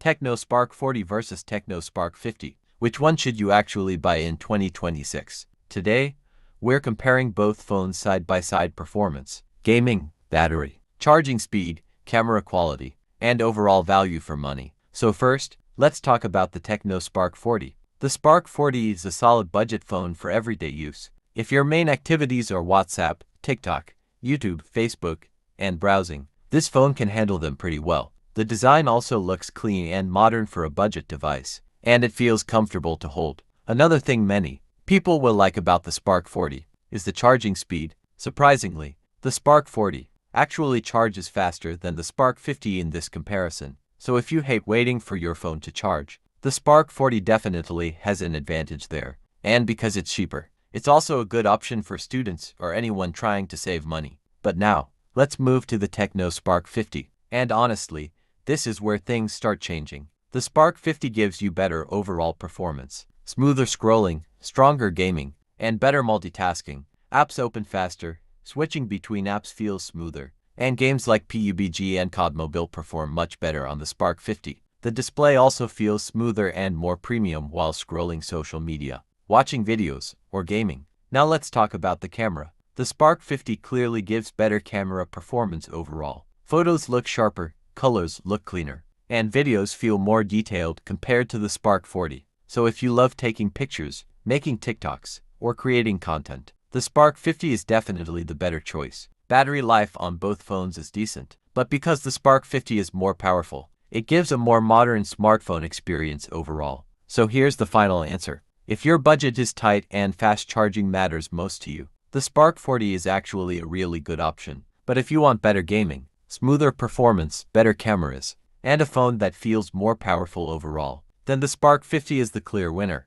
Tecno Spark 40 versus Tecno Spark 50. Which one should you actually buy in 2026? Today, we're comparing both phones side-by-side performance, gaming, battery, charging speed, camera quality, and overall value for money. So first, let's talk about the Tecno Spark 40. The Spark 40 is a solid budget phone for everyday use. If your main activities are WhatsApp, TikTok, YouTube, Facebook, and browsing, this phone can handle them pretty well. The design also looks clean and modern for a budget device, and it feels comfortable to hold. Another thing many people will like about the Spark 40 is the charging speed. Surprisingly, the Spark 40 actually charges faster than the Spark 50 in this comparison. So if you hate waiting for your phone to charge, the Spark 40 definitely has an advantage there. And because it's cheaper, it's also a good option for students or anyone trying to save money. But now, let's move to the Tecno Spark 50. And honestly, this is where things start changing. The Spark 50 gives you better overall performance, smoother scrolling, stronger gaming, and better multitasking. Apps open faster, switching between apps feels smoother, and games like PUBG and COD Mobile perform much better on the Spark 50. The display also feels smoother and more premium while scrolling social media, watching videos, or gaming. Now let's talk about the camera. The Spark 50 clearly gives better camera performance overall. Photos look sharper, colors look cleaner, and videos feel more detailed compared to the Spark 40. So if you love taking pictures, making TikToks, or creating content, the Spark 50 is definitely the better choice. Battery life on both phones is decent, but because the Spark 50 is more powerful, it gives a more modern smartphone experience overall. So here's the final answer. If your budget is tight and fast charging matters most to you, the Spark 40 is actually a really good option. But if you want better gaming, smoother performance, better cameras, and a phone that feels more powerful overall, then the Spark 50 is the clear winner.